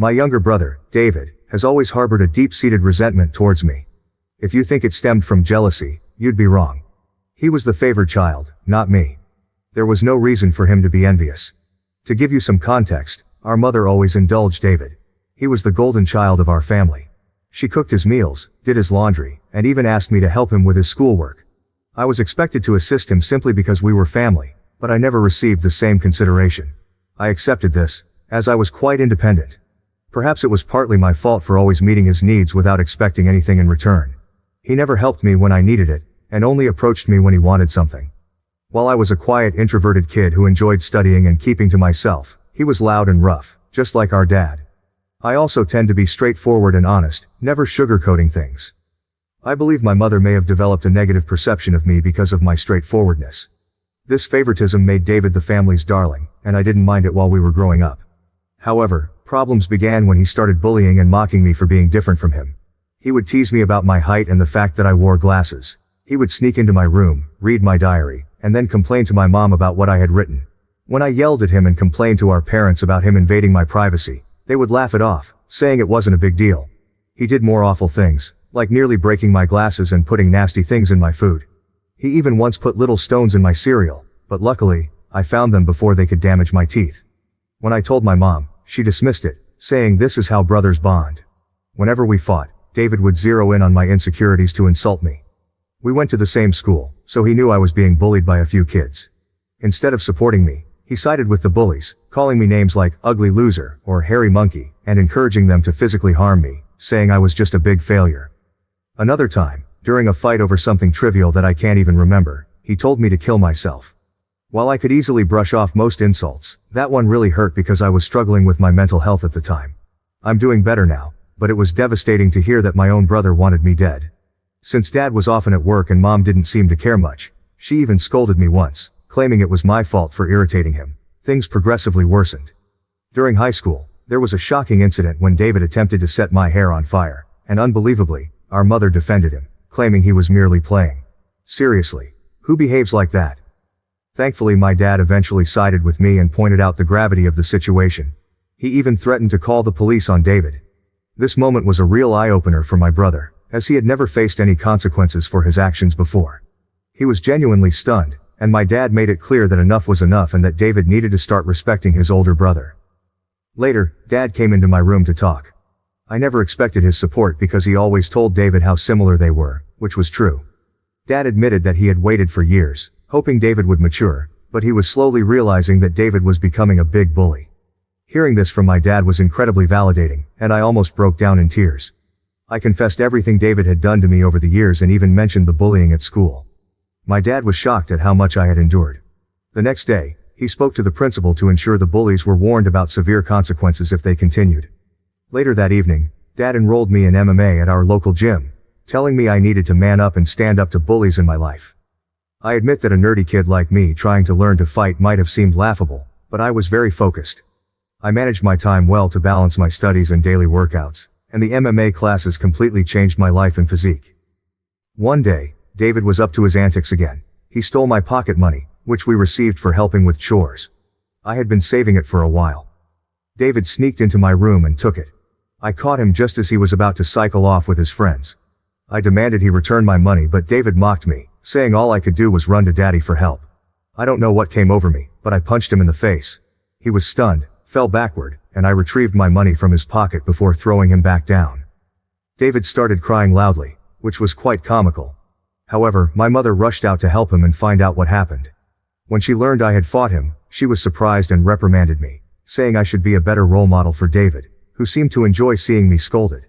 My younger brother, David, has always harbored a deep-seated resentment towards me. If you think it stemmed from jealousy, you'd be wrong. He was the favored child, not me. There was no reason for him to be envious. To give you some context, our mother always indulged David. He was the golden child of our family. She cooked his meals, did his laundry, and even asked me to help him with his schoolwork. I was expected to assist him simply because we were family, but I never received the same consideration. I accepted this, as I was quite independent. Perhaps it was partly my fault for always meeting his needs without expecting anything in return. He never helped me when I needed it, and only approached me when he wanted something. While I was a quiet, introverted kid who enjoyed studying and keeping to myself, he was loud and rough, just like our dad. I also tend to be straightforward and honest, never sugarcoating things. I believe my mother may have developed a negative perception of me because of my straightforwardness. This favoritism made David the family's darling, and I didn't mind it while we were growing up. However, problems began when he started bullying and mocking me for being different from him. He would tease me about my height and the fact that I wore glasses. He would sneak into my room, read my diary, and then complain to my mom about what I had written. When I yelled at him and complained to our parents about him invading my privacy, they would laugh it off, saying it wasn't a big deal. He did more awful things, like nearly breaking my glasses and putting nasty things in my food. He even once put little stones in my cereal, but luckily, I found them before they could damage my teeth. When I told my mom, she dismissed it, saying this is how brothers bond. Whenever we fought, David would zero in on my insecurities to insult me. We went to the same school, so he knew I was being bullied by a few kids. Instead of supporting me, he sided with the bullies, calling me names like ugly loser or hairy monkey, and encouraging them to physically harm me, saying I was just a big failure. Another time, during a fight over something trivial that I can't even remember, he told me to kill myself. While I could easily brush off most insults, that one really hurt because I was struggling with my mental health at the time. I'm doing better now, but it was devastating to hear that my own brother wanted me dead. Since Dad was often at work and Mom didn't seem to care much, she even scolded me once, claiming it was my fault for irritating him. Things progressively worsened. During high school, there was a shocking incident when David attempted to set my hair on fire, and unbelievably, our mother defended him, claiming he was merely playing. Seriously, who behaves like that? Thankfully, my dad eventually sided with me and pointed out the gravity of the situation. He even threatened to call the police on David. This moment was a real eye-opener for my brother, as he had never faced any consequences for his actions before. He was genuinely stunned, and my dad made it clear that enough was enough and that David needed to start respecting his older brother. Later, Dad came into my room to talk. I never expected his support because he always told David how similar they were, which was true. Dad admitted that he had waited for years, hoping David would mature, but he was slowly realizing that David was becoming a big bully. Hearing this from my dad was incredibly validating, and I almost broke down in tears. I confessed everything David had done to me over the years and even mentioned the bullying at school. My dad was shocked at how much I had endured. The next day, he spoke to the principal to ensure the bullies were warned about severe consequences if they continued. Later that evening, Dad enrolled me in MMA at our local gym, telling me I needed to man up and stand up to bullies in my life. I admit that a nerdy kid like me trying to learn to fight might have seemed laughable, but I was very focused. I managed my time well to balance my studies and daily workouts, and the MMA classes completely changed my life and physique. One day, David was up to his antics again. He stole my pocket money, which we received for helping with chores. I had been saving it for a while. David sneaked into my room and took it. I caught him just as he was about to cycle off with his friends. I demanded he return my money, but David mocked me, saying all I could do was run to Daddy for help. I don't know what came over me, but I punched him in the face. He was stunned, fell backward, and I retrieved my money from his pocket before throwing him back down. David started crying loudly, which was quite comical. However, my mother rushed out to help him and find out what happened. When she learned I had fought him, she was surprised and reprimanded me, saying I should be a better role model for David, who seemed to enjoy seeing me scolded.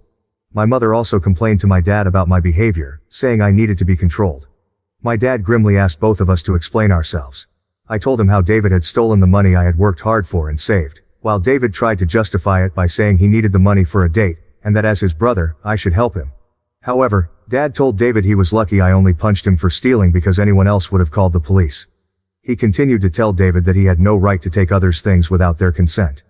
My mother also complained to my dad about my behavior, saying I needed to be controlled. My dad grimly asked both of us to explain ourselves. I told him how David had stolen the money I had worked hard for and saved, while David tried to justify it by saying he needed the money for a date, and that as his brother, I should help him. However, Dad told David he was lucky I only punched him for stealing because anyone else would have called the police. He continued to tell David that he had no right to take others' things without their consent.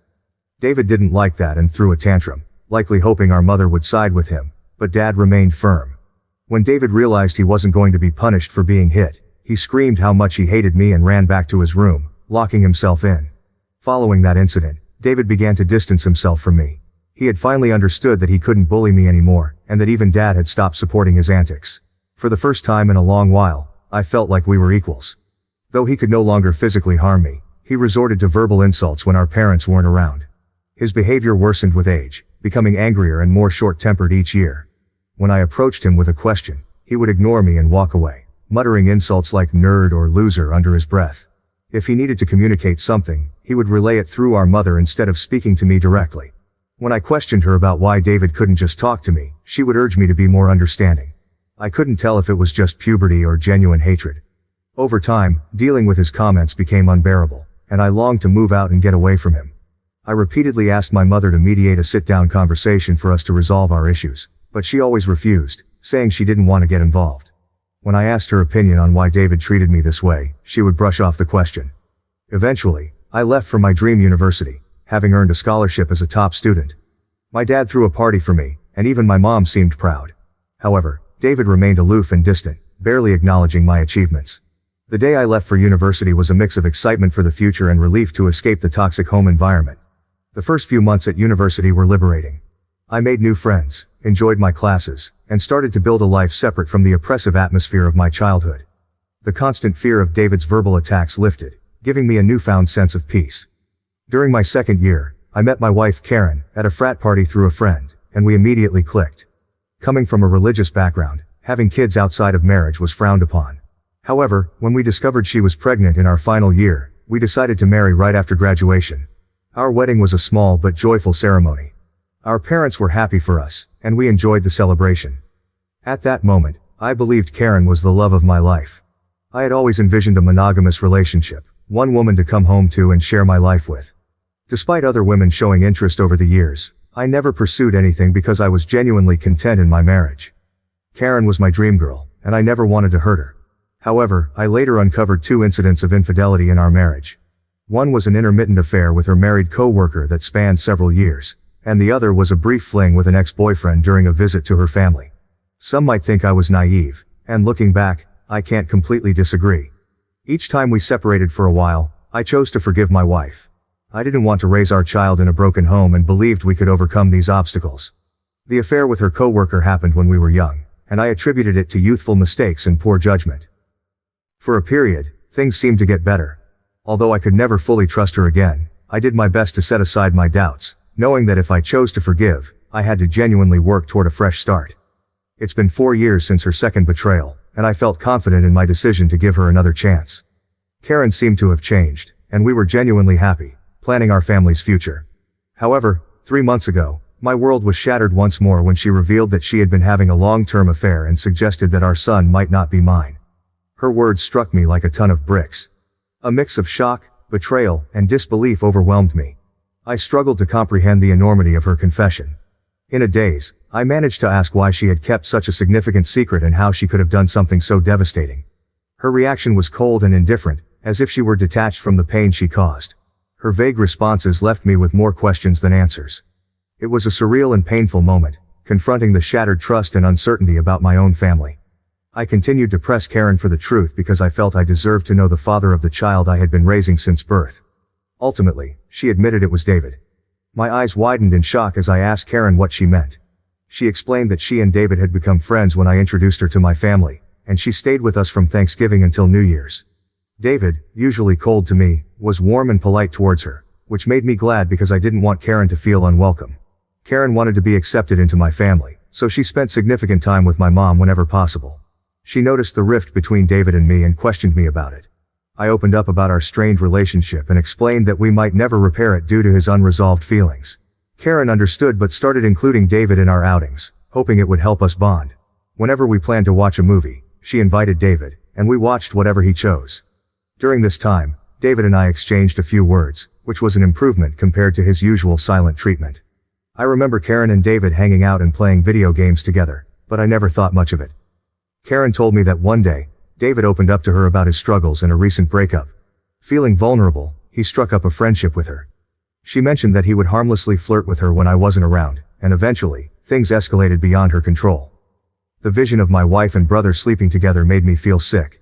David didn't like that and threw a tantrum, likely hoping our mother would side with him, but Dad remained firm. When David realized he wasn't going to be punished for being hit, he screamed how much he hated me and ran back to his room, locking himself in. Following that incident, David began to distance himself from me. He had finally understood that he couldn't bully me anymore, and that even Dad had stopped supporting his antics. For the first time in a long while, I felt like we were equals. Though he could no longer physically harm me, he resorted to verbal insults when our parents weren't around. His behavior worsened with age, becoming angrier and more short-tempered each year. When I approached him with a question, he would ignore me and walk away, muttering insults like nerd or loser under his breath. If he needed to communicate something, he would relay it through our mother instead of speaking to me directly. When I questioned her about why David couldn't just talk to me, she would urge me to be more understanding. I couldn't tell if it was just puberty or genuine hatred. Over time, dealing with his comments became unbearable, and I longed to move out and get away from him. I repeatedly asked my mother to mediate a sit-down conversation for us to resolve our issues, but she always refused, saying she didn't want to get involved. When I asked her opinion on why David treated me this way, she would brush off the question. Eventually, I left for my dream university, having earned a scholarship as a top student. My dad threw a party for me, and even my mom seemed proud. However, David remained aloof and distant, barely acknowledging my achievements. The day I left for university was a mix of excitement for the future and relief to escape the toxic home environment. The first few months at university were liberating. I made new friends, enjoyed my classes, and started to build a life separate from the oppressive atmosphere of my childhood. The constant fear of David's verbal attacks lifted, giving me a newfound sense of peace. During my second year, I met my wife Karen at a frat party through a friend, and we immediately clicked. Coming from a religious background, having kids outside of marriage was frowned upon. However, when we discovered she was pregnant in our final year, we decided to marry right after graduation. Our wedding was a small but joyful ceremony. Our parents were happy for us, and we enjoyed the celebration. At that moment, I believed Karen was the love of my life. I had always envisioned a monogamous relationship, one woman to come home to and share my life with. Despite other women showing interest over the years, I never pursued anything because I was genuinely content in my marriage. Karen was my dream girl, and I never wanted to hurt her. However, I later uncovered 2 incidents of infidelity in our marriage. One was an intermittent affair with her married co-worker that spanned several years, and the other was a brief fling with an ex-boyfriend during a visit to her family. Some might think I was naive, and looking back, I can't completely disagree. Each time we separated for a while, I chose to forgive my wife. I didn't want to raise our child in a broken home and believed we could overcome these obstacles. The affair with her co-worker happened when we were young, and I attributed it to youthful mistakes and poor judgment. For a period, things seemed to get better. Although I could never fully trust her again, I did my best to set aside my doubts, knowing that if I chose to forgive, I had to genuinely work toward a fresh start. It's been 4 years since her second betrayal, and I felt confident in my decision to give her another chance. Karen seemed to have changed, and we were genuinely happy, planning our family's future. However, 3 months ago, my world was shattered once more when she revealed that she had been having a long-term affair and suggested that our son might not be mine. Her words struck me like a ton of bricks. A mix of shock, betrayal, and disbelief overwhelmed me. I struggled to comprehend the enormity of her confession. In a daze, I managed to ask why she had kept such a significant secret and how she could have done something so devastating. Her reaction was cold and indifferent, as if she were detached from the pain she caused. Her vague responses left me with more questions than answers. It was a surreal and painful moment, confronting the shattered trust and uncertainty about my own family. I continued to press Karen for the truth because I felt I deserved to know the father of the child I had been raising since birth. Ultimately, she admitted it was David. My eyes widened in shock as I asked Karen what she meant. She explained that she and David had become friends when I introduced her to my family, and she stayed with us from Thanksgiving until New Year's. David, usually cold to me, was warm and polite towards her, which made me glad because I didn't want Karen to feel unwelcome. Karen wanted to be accepted into my family, so she spent significant time with my mom whenever possible. She noticed the rift between David and me and questioned me about it. I opened up about our strained relationship and explained that we might never repair it due to his unresolved feelings. Karen understood but started including David in our outings, hoping it would help us bond. Whenever we planned to watch a movie, she invited David, and we watched whatever he chose. During this time, David and I exchanged a few words, which was an improvement compared to his usual silent treatment. I remember Karen and David hanging out and playing video games together, but I never thought much of it. Karen told me that one day, David opened up to her about his struggles and a recent breakup. Feeling vulnerable, he struck up a friendship with her. She mentioned that he would harmlessly flirt with her when I wasn't around, and eventually, things escalated beyond her control. The vision of my wife and brother sleeping together made me feel sick.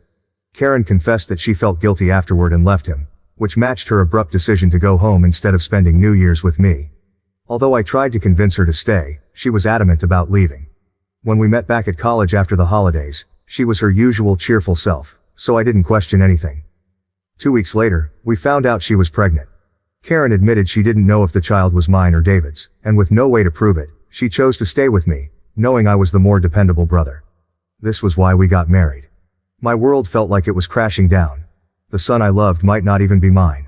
Karen confessed that she felt guilty afterward and left him, which matched her abrupt decision to go home instead of spending New Year's with me. Although I tried to convince her to stay, she was adamant about leaving. When we met back at college after the holidays, she was her usual cheerful self, so I didn't question anything. 2 weeks later, we found out she was pregnant. Karen admitted she didn't know if the child was mine or David's, and with no way to prove it, she chose to stay with me, knowing I was the more dependable brother. This was why we got married. My world felt like it was crashing down. The son I loved might not even be mine.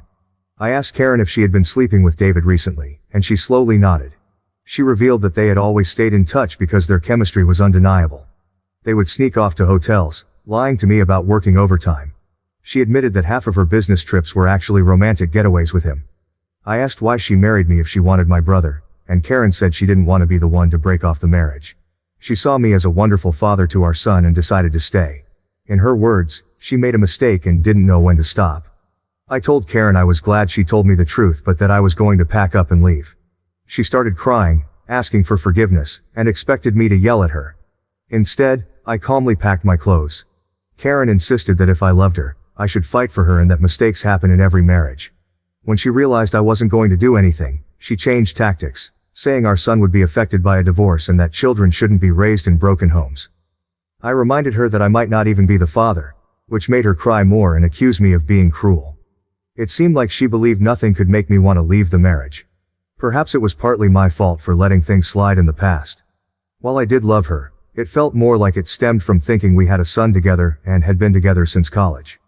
I asked Karen if she had been sleeping with David recently, and she slowly nodded. She revealed that they had always stayed in touch because their chemistry was undeniable. They would sneak off to hotels, lying to me about working overtime. She admitted that half of her business trips were actually romantic getaways with him. I asked why she married me if she wanted my brother, and Karen said she didn't want to be the one to break off the marriage. She saw me as a wonderful father to our son and decided to stay. In her words, she made a mistake and didn't know when to stop. I told Karen I was glad she told me the truth but that I was going to pack up and leave. She started crying, asking for forgiveness, and expected me to yell at her. Instead, I calmly packed my clothes. Karen insisted that if I loved her, I should fight for her and that mistakes happen in every marriage. When she realized I wasn't going to do anything, she changed tactics, saying our son would be affected by a divorce and that children shouldn't be raised in broken homes. I reminded her that I might not even be the father, which made her cry more and accuse me of being cruel. It seemed like she believed nothing could make me want to leave the marriage. Perhaps it was partly my fault for letting things slide in the past. While I did love her, it felt more like it stemmed from thinking we had a son together and had been together since college.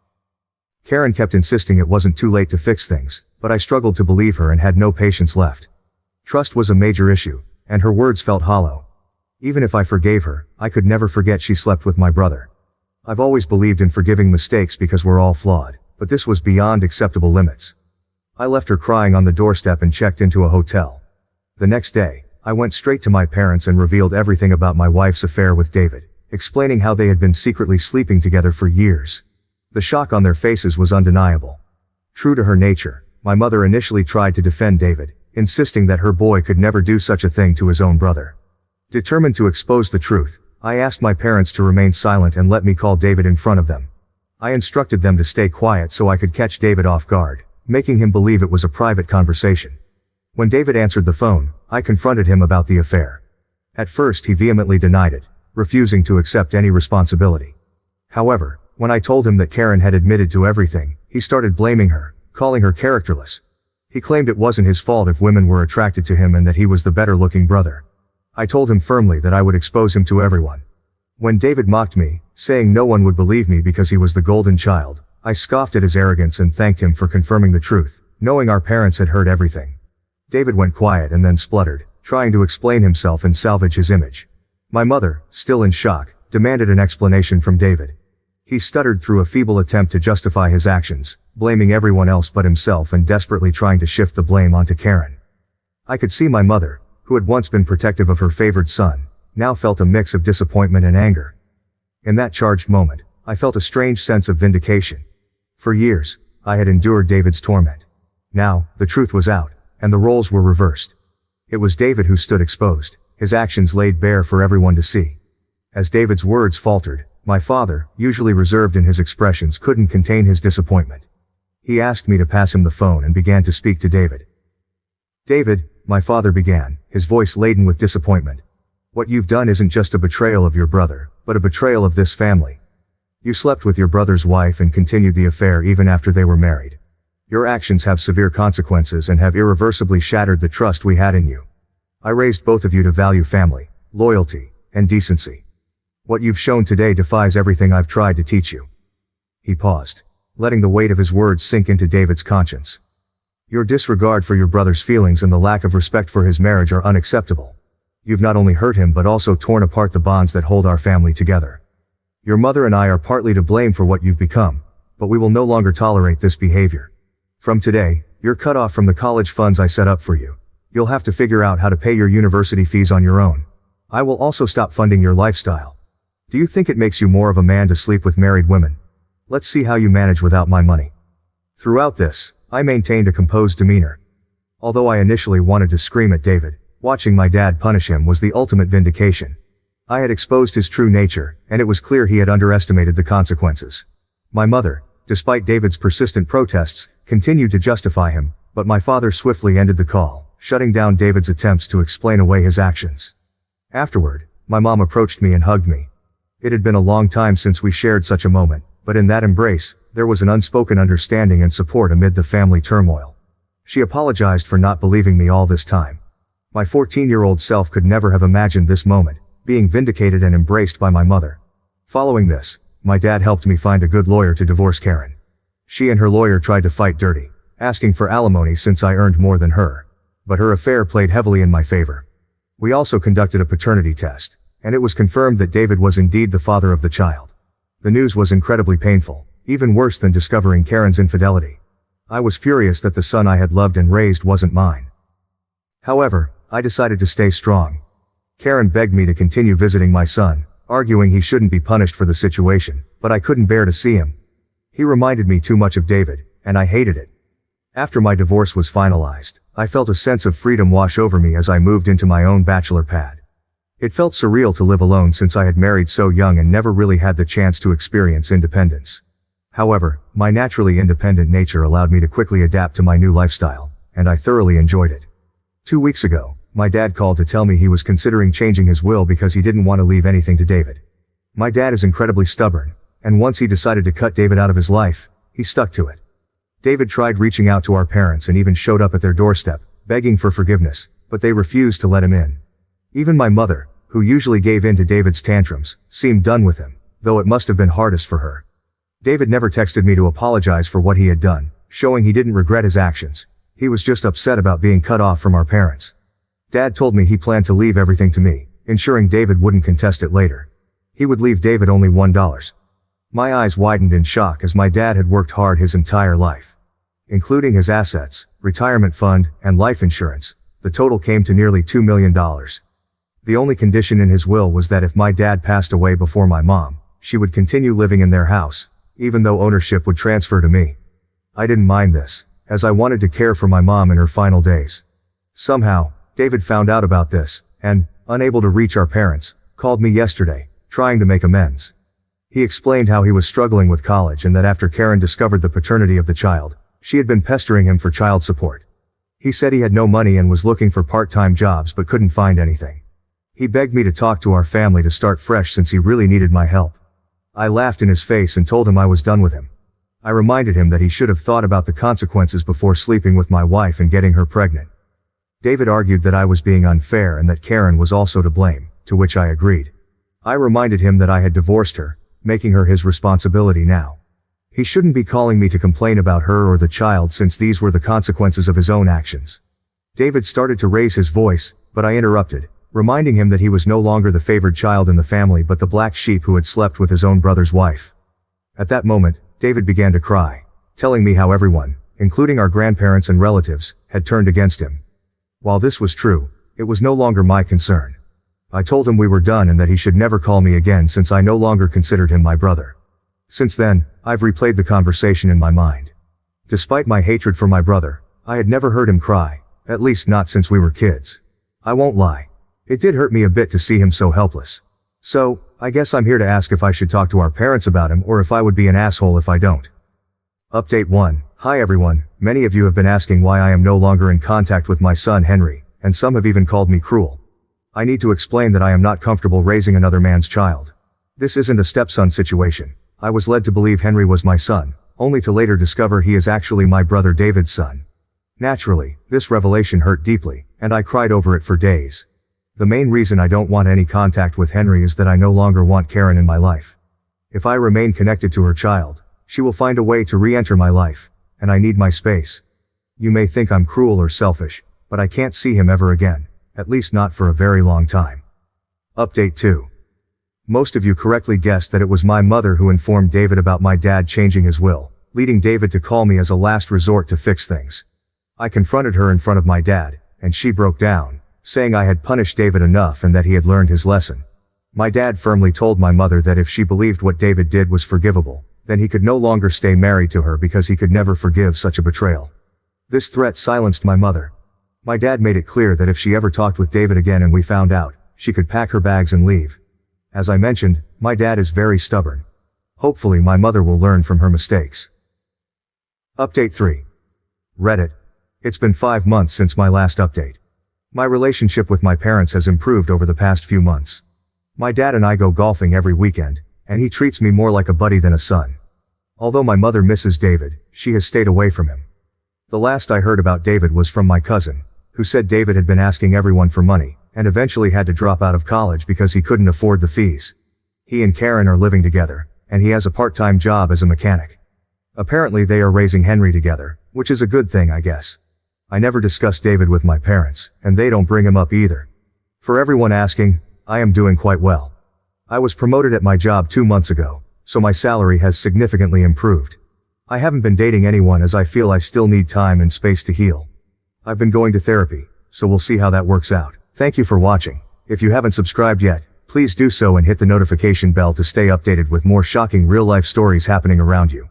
Karen kept insisting it wasn't too late to fix things, but I struggled to believe her and had no patience left. Trust was a major issue, and her words felt hollow. Even if I forgave her, I could never forget she slept with my brother. I've always believed in forgiving mistakes because we're all flawed, but this was beyond acceptable limits. I left her crying on the doorstep and checked into a hotel. The next day, I went straight to my parents and revealed everything about my wife's affair with David, explaining how they had been secretly sleeping together for years. The shock on their faces was undeniable. True to her nature, my mother initially tried to defend David, insisting that her boy could never do such a thing to his own brother. Determined to expose the truth, I asked my parents to remain silent and let me call David in front of them. I instructed them to stay quiet so I could catch David off guard, making him believe it was a private conversation. When David answered the phone, I confronted him about the affair. At first he vehemently denied it, refusing to accept any responsibility. However, when I told him that Karen had admitted to everything, he started blaming her, calling her characterless. He claimed it wasn't his fault if women were attracted to him and that he was the better-looking brother. I told him firmly that I would expose him to everyone. When David mocked me, saying no one would believe me because he was the golden child, I scoffed at his arrogance and thanked him for confirming the truth, knowing our parents had heard everything. David went quiet and then spluttered, trying to explain himself and salvage his image. My mother, still in shock, demanded an explanation from David. He stuttered through a feeble attempt to justify his actions, blaming everyone else but himself and desperately trying to shift the blame onto Karen. I could see my mother, who had once been protective of her favored son, now felt a mix of disappointment and anger. In that charged moment, I felt a strange sense of vindication. For years, I had endured David's torment. Now, the truth was out, and the roles were reversed. It was David who stood exposed, his actions laid bare for everyone to see. As David's words faltered, my father, usually reserved in his expressions, couldn't contain his disappointment. He asked me to pass him the phone and began to speak to David. "David," my father began, his voice laden with disappointment. "What you've done isn't just a betrayal of your brother, but a betrayal of this family. You slept with your brother's wife and continued the affair even after they were married. Your actions have severe consequences and have irreversibly shattered the trust we had in you. I raised both of you to value family, loyalty, and decency. What you've shown today defies everything I've tried to teach you." He paused, letting the weight of his words sink into David's conscience. "Your disregard for your brother's feelings and the lack of respect for his marriage are unacceptable. You've not only hurt him but also torn apart the bonds that hold our family together. Your mother and I are partly to blame for what you've become, but we will no longer tolerate this behavior. From today, you're cut off from the college funds I set up for you. You'll have to figure out how to pay your university fees on your own. I will also stop funding your lifestyle. Do you think it makes you more of a man to sleep with married women? Let's see how you manage without my money." Throughout this, I maintained a composed demeanor. Although I initially wanted to scream at David, watching my dad punish him was the ultimate vindication. I had exposed his true nature, and it was clear he had underestimated the consequences. My mother, despite David's persistent protests, continued to justify him, but my father swiftly ended the call, shutting down David's attempts to explain away his actions. Afterward, my mom approached me and hugged me. It had been a long time since we shared such a moment, but in that embrace, there was an unspoken understanding and support amid the family turmoil. She apologized for not believing me all this time. My 14-year-old self could never have imagined this moment, being vindicated and embraced by my mother. Following this, my dad helped me find a good lawyer to divorce Karen. She and her lawyer tried to fight dirty, asking for alimony since I earned more than her. But her affair played heavily in my favor. We also conducted a paternity test, and it was confirmed that David was indeed the father of the child. The news was incredibly painful, even worse than discovering Karen's infidelity. I was furious that the son I had loved and raised wasn't mine. However, I decided to stay strong. Karen begged me to continue visiting my son, arguing he shouldn't be punished for the situation, but I couldn't bear to see him. He reminded me too much of David, and I hated it. After my divorce was finalized, I felt a sense of freedom wash over me as I moved into my own bachelor pad. It felt surreal to live alone since I had married so young and never really had the chance to experience independence. However, my naturally independent nature allowed me to quickly adapt to my new lifestyle, and I thoroughly enjoyed it. 2 weeks ago, my dad called to tell me he was considering changing his will because he didn't want to leave anything to David. My dad is incredibly stubborn, and once he decided to cut David out of his life, he stuck to it. David tried reaching out to our parents and even showed up at their doorstep, begging for forgiveness, but they refused to let him in. Even my mother, who usually gave in to David's tantrums, seemed done with him, though it must have been hardest for her. David never texted me to apologize for what he had done, showing he didn't regret his actions. He was just upset about being cut off from our parents. Dad told me he planned to leave everything to me, ensuring David wouldn't contest it later. He would leave David only $1. My eyes widened in shock as my dad had worked hard his entire life. Including his assets, retirement fund, and life insurance, the total came to nearly $2 million. The only condition in his will was that if my dad passed away before my mom, she would continue living in their house, even though ownership would transfer to me. I didn't mind this, as I wanted to care for my mom in her final days. Somehow, David found out about this, and, unable to reach our parents, called me yesterday, trying to make amends. He explained how he was struggling with college and that after Karen discovered the paternity of the child, she had been pestering him for child support. He said he had no money and was looking for part-time jobs but couldn't find anything. He begged me to talk to our family to start fresh since he really needed my help. I laughed in his face and told him I was done with him. I reminded him that he should have thought about the consequences before sleeping with my wife and getting her pregnant. David argued that I was being unfair and that Karen was also to blame, to which I agreed. I reminded him that I had divorced her, making her his responsibility now. He shouldn't be calling me to complain about her or the child since these were the consequences of his own actions. David started to raise his voice, but I interrupted, reminding him that he was no longer the favored child in the family but the black sheep who had slept with his own brother's wife. At that moment, David began to cry, telling me how everyone, including our grandparents and relatives, had turned against him. While this was true, it was no longer my concern. I told him we were done and that he should never call me again since I no longer considered him my brother. Since then, I've replayed the conversation in my mind. Despite my hatred for my brother, I had never heard him cry, at least not since we were kids. I won't lie. It did hurt me a bit to see him so helpless. So, I guess I'm here to ask if I should talk to our parents about him or if I would be an asshole if I don't. Update 1. Hi everyone, many of you have been asking why I am no longer in contact with my son Henry, and some have even called me cruel. I need to explain that I am not comfortable raising another man's child. This isn't a stepson situation. I was led to believe Henry was my son, only to later discover he is actually my brother David's son. Naturally, this revelation hurt deeply, and I cried over it for days. The main reason I don't want any contact with Henry is that I no longer want Karen in my life. If I remain connected to her child, she will find a way to re-enter my life, and I need my space. You may think I'm cruel or selfish, but I can't see him ever again, at least not for a very long time. Update 2. Most of you correctly guessed that it was my mother who informed David about my dad changing his will, leading David to call me as a last resort to fix things. I confronted her in front of my dad, and she broke down, saying I had punished David enough and that he had learned his lesson. My dad firmly told my mother that if she believed what David did was forgivable, then he could no longer stay married to her because he could never forgive such a betrayal. This threat silenced my mother. My dad made it clear that if she ever talked with David again and we found out, she could pack her bags and leave. As I mentioned, my dad is very stubborn. Hopefully my mother will learn from her mistakes. Update 3. Reddit. It's been 5 months since my last update. My relationship with my parents has improved over the past few months. My dad and I go golfing every weekend, and he treats me more like a buddy than a son. Although my mother misses David, she has stayed away from him. The last I heard about David was from my cousin, who said David had been asking everyone for money, and eventually had to drop out of college because he couldn't afford the fees. He and Karen are living together, and he has a part-time job as a mechanic. Apparently they are raising Henry together, which is a good thing, I guess. I never discuss David with my parents, and they don't bring him up either. For everyone asking, I am doing quite well. I was promoted at my job 2 months ago, so my salary has significantly improved. I haven't been dating anyone as I feel I still need time and space to heal. I've been going to therapy, so we'll see how that works out. Thank you for watching. If you haven't subscribed yet, please do so and hit the notification bell to stay updated with more shocking real-life stories happening around you.